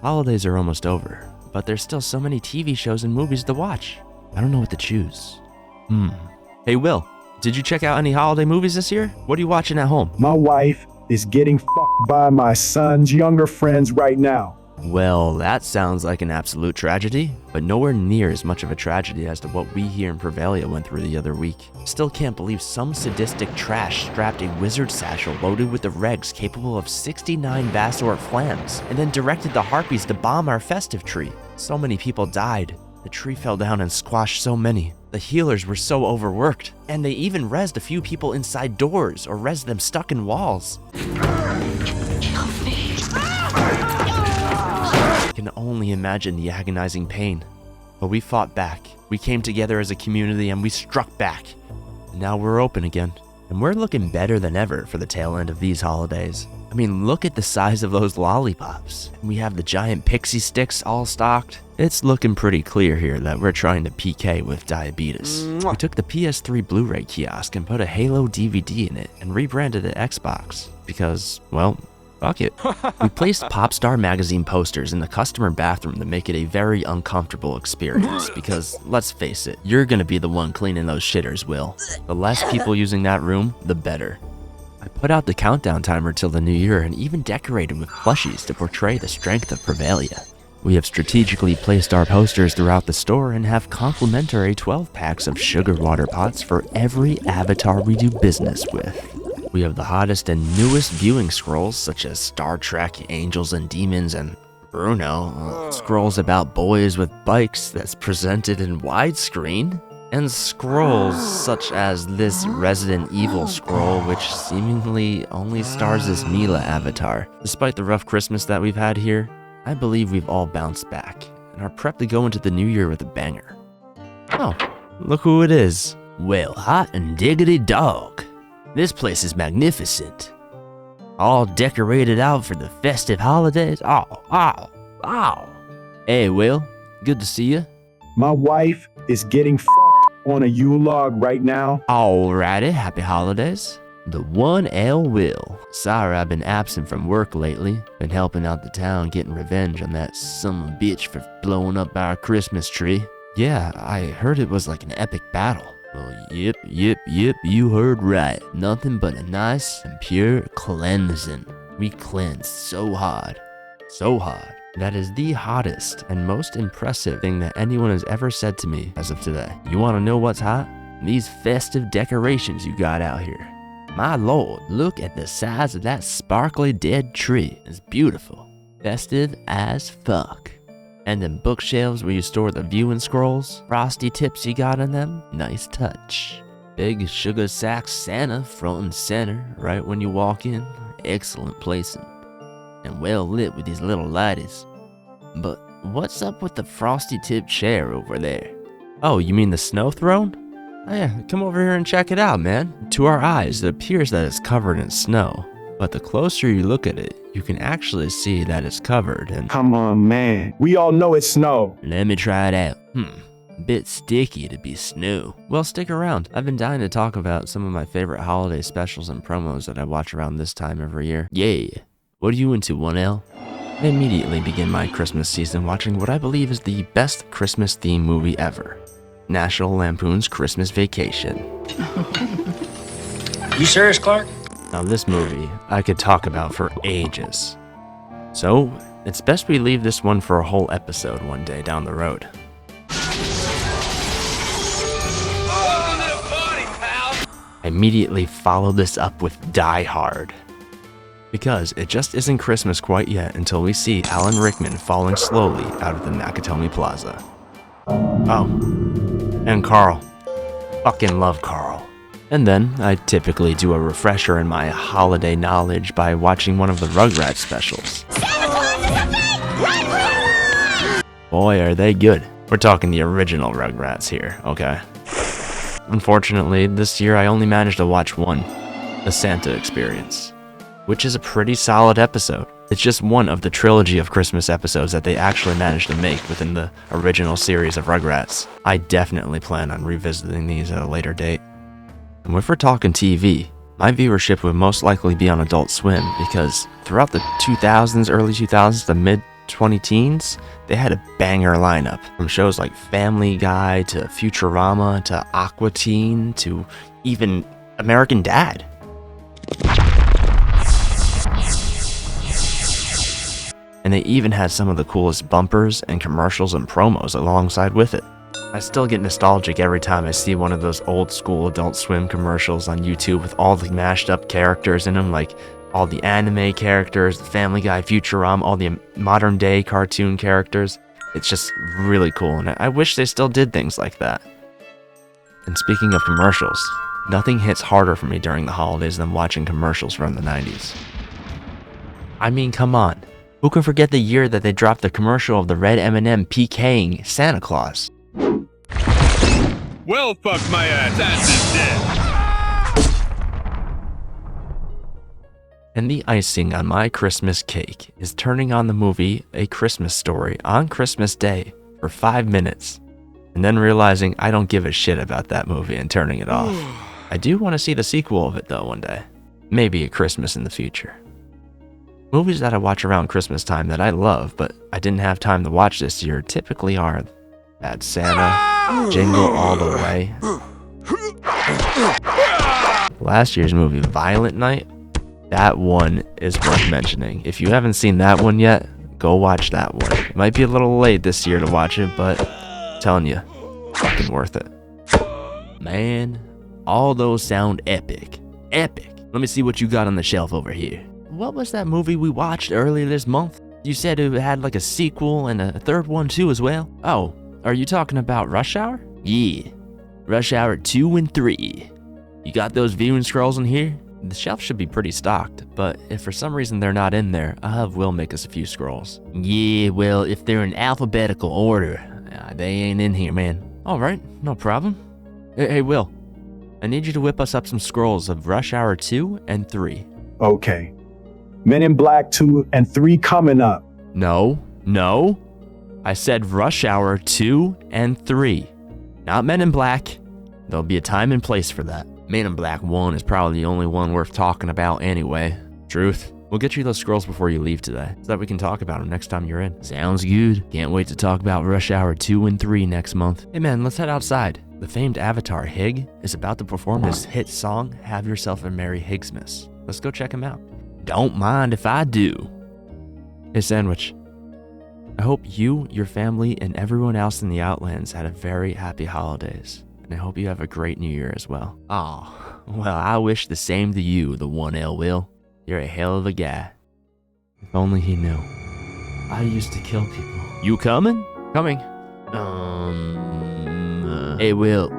Holidays are almost over, but there's still so many TV shows and movies to watch. I don't know what to choose. Hey Will, did you check out any holiday movies this year? What are you watching at home? My wife is getting fucked by my son's younger friends right now. Well, that sounds like an absolute tragedy, but nowhere near as much of a tragedy as to what we here in Prevalia went through the other week. Still can't believe some sadistic trash strapped a wizard satchel loaded with the regs capable of 69 Vassor flams, and then directed the harpies to bomb our festive tree. So many people died. The tree fell down and squashed so many. The healers were so overworked, and they even rezzed a few people inside doors or rezzed them stuck in walls. I can only imagine the agonizing pain. But we fought back. We came together as a community and we struck back. And now we're open again. And we're looking better than ever for the tail end of these holidays. I mean, look at the size of those lollipops. We have the giant pixie sticks all stocked. It's looking pretty clear here that we're trying to PK with diabetes. We took the PS3 Blu-ray kiosk and put a Halo DVD in it and rebranded it Xbox. Because, well, fuck it. We placed Popstar magazine posters in the customer bathroom to make it a very uncomfortable experience because, let's face it, you're gonna be the one cleaning those shitters, Will. The less people using that room, the better. I put out the countdown timer till the new year and even decorated with plushies to portray the strength of Prevalia. We have strategically placed our posters throughout the store and have complimentary 12 packs of sugar water pots for every avatar we do business with. We have the hottest and newest viewing scrolls such as Star Trek, Angels and Demons, and Bruno, scrolls about boys with bikes that's presented in widescreen, and scrolls such as this Resident Evil scroll which seemingly only stars this Mila avatar. Despite the rough Christmas that we've had here, I believe we've all bounced back and are prepped to go into the new year with a banger. Oh, look who it is. Well, hot and diggity dog. This place is magnificent. All decorated out for the festive holidays. Oh. Hey, Will, good to see you. My wife is getting fucked on a Yule log right now. Alrighty, happy holidays. The one L Will. Sorry I've been absent from work lately. Been helping out the town getting revenge on that son of a bitch for blowing up our Christmas tree. Yeah, I heard it was like an epic battle. Well, yep, you heard right. Nothing but a nice and pure cleansing. We cleansed so hard. That is the hottest and most impressive thing that anyone has ever said to me as of today. You want to know what's hot? These festive decorations you got out here. My lord, look at the size of that sparkly dead tree. It's beautiful. Festive as fuck. And them bookshelves where you store the viewing scrolls, frosty tips you got in them, nice touch. Big sugar sack Santa front and center right when you walk in, excellent placing. And well lit with these little lighties. But what's up with the frosty tip chair over there? Oh, you mean the snow throne? Oh yeah, come over here and check it out, man. To our eyes, it appears that it's covered in snow. But the closer you look at it, you can actually see that it's covered in... Come on, man. We all know it's snow. Let me try it out. A bit sticky to be snow. Well, stick around. I've been dying to talk about some of my favorite holiday specials and promos that I watch around this time every year. Yeah. What are you into, 1L? I immediately begin my Christmas season watching what I believe is the best Christmas theme movie ever. National Lampoon's Christmas Vacation. You serious, Clark? Now this movie, I could talk about for ages. So, it's best we leave this one for a whole episode one day down the road. I immediately follow this up with Die Hard. Because it just isn't Christmas quite yet until we see Alan Rickman falling slowly out of the Nakatomi Plaza. Oh, and Carl. Fucking love Carl. And then, I typically do a refresher in my holiday knowledge by watching one of the Rugrats specials. Boy, are they good. We're talking the original Rugrats here, okay? Unfortunately, this year I only managed to watch one, The Santa Experience, which is a pretty solid episode. It's just one of the trilogy of Christmas episodes that they actually managed to make within the original series of Rugrats. I definitely plan on revisiting these at a later date. And if we're talking TV, my viewership would most likely be on Adult Swim because throughout the 2000s, early 2000s to mid 2010s, they had a banger lineup. From shows like Family Guy to Futurama to Aqua Teen to even American Dad. And they even had some of the coolest bumpers and commercials and promos alongside with it. I still get nostalgic every time I see one of those old school Adult Swim commercials on YouTube with all the mashed up characters in them, like all the anime characters, the Family Guy, Futurama, all the modern day cartoon characters. It's just really cool, and I wish they still did things like that. And speaking of commercials, nothing hits harder for me during the holidays than watching commercials from the 90s. I mean, come on. Who can forget the year that they dropped the commercial of the red M&M PKing Santa Claus? Well, fuck my ass is dead. And the icing on my Christmas cake is turning on the movie A Christmas Story on Christmas Day for 5 minutes, and then realizing I don't give a shit about that movie and turning it off. I do want to see the sequel of it though one day. Maybe a Christmas in the future. Movies that I watch around Christmas time that I love, but I didn't have time to watch this year typically are Bad Santa, Jingle All the Way. Last year's movie, Violent Night, that one is worth mentioning. If you haven't seen that one yet, go watch that one. It might be a little late this year to watch it, but I'm telling you, fucking worth it. Man, all those sound epic. Epic. Let me see what you got on the shelf over here. What was that movie we watched earlier this month? You said it had like a sequel and a third one too as well? Oh, are you talking about Rush Hour? Yeah, Rush Hour 2 and 3. You got those viewing scrolls in here? The shelf should be pretty stocked, but if for some reason they're not in there, I'll have Will make us a few scrolls. Yeah, well, if they're in alphabetical order, they ain't in here, man. Alright, no problem. Hey, Will, I need you to whip us up some scrolls of Rush Hour 2 and 3. Okay. Men in Black 2 and 3 coming up. No. I said Rush Hour 2 and 3. Not Men in Black. There'll be a time and place for that. Men in Black 1 is probably the only one worth talking about anyway. Truth. We'll get you those scrolls before you leave today, so that we can talk about them next time you're in. Sounds good. Can't wait to talk about Rush Hour 2 and 3 next month. Hey man, let's head outside. The famed Avatar Hig is about to perform his hit song, Have Yourself a Merry Higsmas. Let's go check him out. Don't mind if I do. Hey Sandwich, I hope you, your family, and everyone else in the Outlands had a very happy holidays. And I hope you have a great New Year as well. Oh, well, I wish the same to you, the 1L Will. You're a hell of a guy. If only he knew. I used to kill people. You coming? Coming. Hey Will,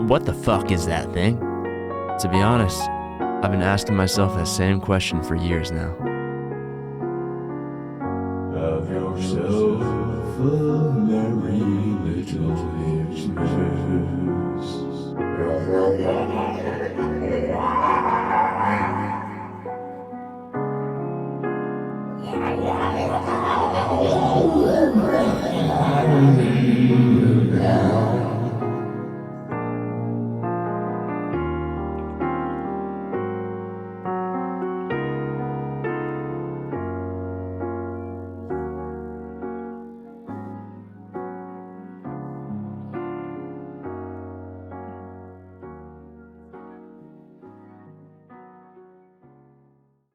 what the fuck is that thing? To be honest, I've been asking myself that same question for years now. Have yourself a merry little Higsmas.